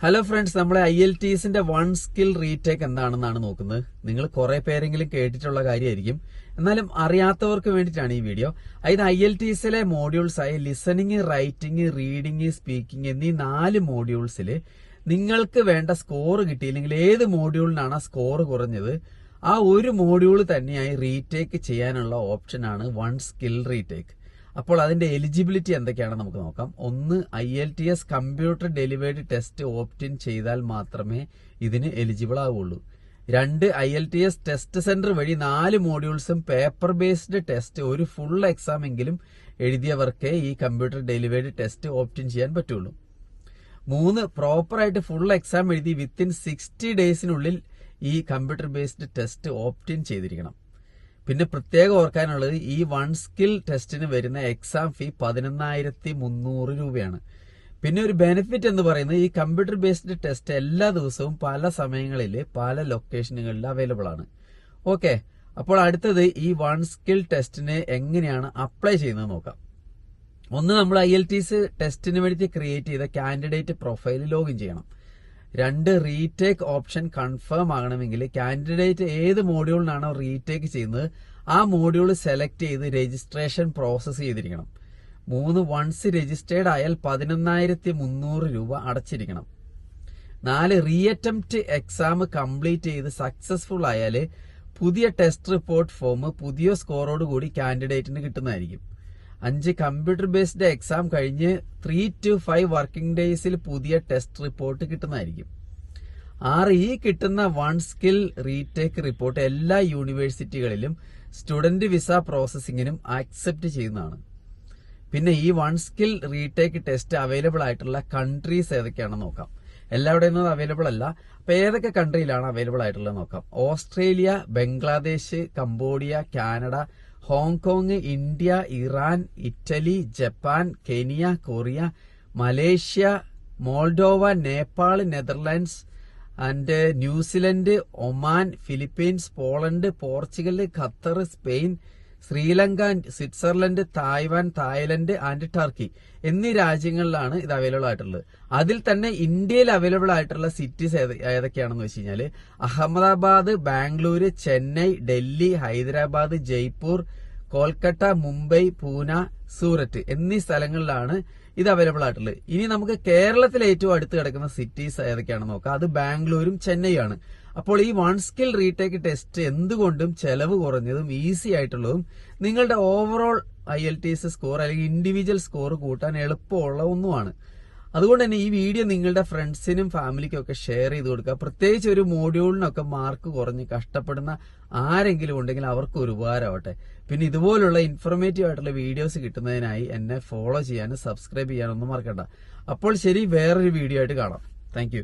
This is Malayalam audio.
ഹലോ ഫ്രണ്ട്സ്, നമ്മളെ IELTSന്റെ വൺ സ്കിൽ റീടേക്ക് എന്താണെന്നാണ് നോക്കുന്നത്. നിങ്ങൾ കുറെ പേരെങ്കിലും കേട്ടിട്ടുള്ള കാര്യമായിരിക്കും, എന്നാലും അറിയാത്തവർക്ക് വേണ്ടിയിട്ടാണ് ഈ വീഡിയോ. അതായത് IELTSലെ മോഡ്യൂൾസ് ആയ ലിസണിങ്, റൈറ്റിംഗ്, റീഡിംഗ്, സ്പീക്കിംഗ് എന്നീ 4 മോഡ്യൂൾസിൽ നിങ്ങൾക്ക് വേണ്ട സ്കോർ കിട്ടിയില്ലെങ്കിൽ ഏത് മോഡ്യൂളിനാണ് സ്കോർ കുറഞ്ഞത് ആ ഒരു മോഡ്യൂൾ തന്നെയായി റീടേക്ക് ചെയ്യാനുള്ള ഓപ്ഷനാണ് വൺ സ്കിൽ റീടേക്ക്. അപ്പോൾ അതിന്റെ എലിജിബിലിറ്റി എന്തൊക്കെയാണെന്ന് നമുക്ക് നോക്കാം. ഒന്ന്, IELTS computer delivered test opt in ചെയ്താൽ മാത്രമേ ഇതിന് എലിജിബിൾ ആവുള്ളൂ. 2, IELTS ടെസ്റ്റ് സെന്റർ വഴി 4 മോഡ്യൂൾസും പേപ്പർ ബേസ്ഡ് ടെസ്റ്റ് ഒരു ഫുൾ എക്സാം എങ്കിലും എഴുതിയവർക്കേ ഈ computer delivered test opt in ചെയ്യാൻ പറ്റുള്ളൂ. 3, പ്രോപ്പറായിട്ട് ഫുൾ എക്സാം എഴുതി വിത്തിൻ 60 ഡേയ്സിനുള്ളിൽ ഈ computer based test opt in ചെയ്തിരിക്കണം. പിന്നെ പ്രത്യേകം ഓർക്കാനുള്ളത്, ഈ വൺ സ്കിൽ ടെസ്റ്റിന് വരുന്ന എക്സാം ഫീ 11,300 രൂപയാണ്. പിന്നെ ഒരു ബെനിഫിറ്റ് എന്ന് പറയുന്നത്, ഈ കമ്പ്യൂട്ടർ ബേസ്ഡ് ടെസ്റ്റ് എല്ലാ ദിവസവും പല സമയങ്ങളിൽ പല ലൊക്കേഷനുകളിൽ അവൈലബിൾ ആണ്. ഓക്കെ, അപ്പോൾ അടുത്തത് ഈ വൺ സ്കിൽ ടെസ്റ്റിന് എങ്ങനെയാണ് അപ്ലൈ ചെയ്യുന്നത് നോക്കാം. ഒന്ന്, നമ്മൾ IELTS ടെസ്റ്റിന് വേണ്ടി ക്രിയേറ്റ് ചെയ്ത കാൻഡിഡേറ്റ് പ്രൊഫൈൽ ലോഗിൻ ചെയ്യണം. 2, റീടേക്ക് ഓപ്ഷൻ കൺഫേം ആകണമെങ്കിൽ കാൻഡിഡേറ്റ് ഏത് മോഡ്യൂളിനാണോ റീടേക്ക് ചെയ്യുന്നത് ആ മോഡ്യൂൾ സെലക്ട് ചെയ്ത് രജിസ്ട്രേഷൻ പ്രോസസ് ചെയ്തിരിക്കണം. 3, വൺസ് രജിസ്റ്റേർഡ് ആയാൽ 11,300 രൂപ അടച്ചിരിക്കണം. 4, റീ അറ്റംപ്റ്റ് എക്സാം കംപ്ലീറ്റ് ചെയ്ത് സക്സസ്ഫുൾ ആയാൽ പുതിയ ടെസ്റ്റ് റിപ്പോർട്ട് ഫോം പുതിയ സ്കോറോട് കൂടി കാൻഡിഡേറ്റിന് കിട്ടുന്നതായിരിക്കും. 5, കമ്പ്യൂട്ടർ ബേസ്ഡ് എക്സാം കഴിഞ്ഞ് 3 to 5 വർക്കിംഗ് ഡേയ്സിൽ പുതിയ ടെസ്റ്റ് റിപ്പോർട്ട് കിട്ടുന്നതായിരിക്കും. 6, ഈ കിട്ടുന്ന വൺ സ്കിൽ റീടേക്ക് റിപ്പോർട്ട് എല്ലാ യൂണിവേഴ്സിറ്റികളിലും സ്റ്റുഡന്റ് വിസ പ്രോസസ്സിങ്ങിനും ആക്സെപ്റ്റ് ചെയ്യുന്നതാണ്. പിന്നെ ഈ one skill retake test available ആയിട്ടുള്ള കൺട്രീസ് ഏതൊക്കെയാണെന്ന് നോക്കാം. എല്ലാവിടെയും അവൈലബിൾ അല്ല, അപ്പൊ ഏതൊക്കെ കൺട്രിയിലാണ് അവൈലബിൾ ആയിട്ടുള്ളത് നോക്കാം. Australia, Bangladesh, Cambodia, Canada, Hong Kong, India, Iran, Italy, Japan, Kenya, Korea, Malaysia, Moldova, Nepal, Netherlands and New Zealand, Oman, Philippines, Poland, Portugal, Qatar, Spain, Sri Lanka, Switzerland, Taiwan, Thailand and Turkey എന്നീ രാജ്യങ്ങളിലാണ് ഇത് അവൈലബിൾ ആയിട്ടുള്ളത്. അതിൽ തന്നെ ഇന്ത്യയിൽ അവൈലബിൾ ആയിട്ടുള്ള സിറ്റീസ് ഏതൊക്കെയാണെന്ന് വെച്ച് കഴിഞ്ഞാൽ അഹമ്മദാബാദ്, ബാംഗ്ലൂര്, ചെന്നൈ, ഡൽഹി, ഹൈദരാബാദ്, ജയ്പൂർ, കൊൽക്കത്ത, മുംബൈ, പൂന, സൂററ്റ് എന്നീ സ്ഥലങ്ങളിലാണ് ഇത് അവൈലബിൾ ആയിട്ടുള്ളത്. ഇനി നമുക്ക് കേരളത്തിലെ ഏറ്റവും അടുത്ത് കിടക്കുന്ന സിറ്റീസ് ഏതൊക്കെയാണെന്ന് നോക്കാം. അത് ബാംഗ്ലൂരും ചെന്നൈയാണ്. അപ്പോൾ ഈ വൺ സ്കിൽ റീടേക്ക് ടെസ്റ്റ് എന്തുകൊണ്ടും ചെലവ് കുറഞ്ഞതും ഈസി ആയിട്ടുള്ളതും നിങ്ങളുടെ ഓവറോൾ IELTS സ്കോർ അല്ലെങ്കിൽ ഇൻഡിവിജ്വൽ സ്കോർ കൂട്ടാൻ എളുപ്പമുള്ള ഒന്നുമാണ്. അതുകൊണ്ട് തന്നെ ഈ വീഡിയോ നിങ്ങളുടെ ഫ്രണ്ട്സിനും ഫാമിലിക്കും ഒക്കെ ഷെയർ ചെയ്ത് കൊടുക്കുക. പ്രത്യേകിച്ച് ഒരു മോഡ്യൂളിനൊക്കെ മാർക്ക് കുറഞ്ഞ് കഷ്ടപ്പെടുന്ന ആരെങ്കിലും ഉണ്ടെങ്കിൽ അവർക്ക് ഒരു ഉപകാരമാവട്ടെ. പിന്നെ ഇതുപോലുള്ള ഇൻഫോർമേറ്റീവ് ആയിട്ടുള്ള വീഡിയോസ് കിട്ടുന്നതിനായി എന്നെ ഫോളോ ചെയ്യാനും സബ്സ്ക്രൈബ് ചെയ്യാനൊന്നും മറക്കണ്ട. അപ്പോൾ ശരി, വേറൊരു വീഡിയോ ആയിട്ട് കാണാം. താങ്ക്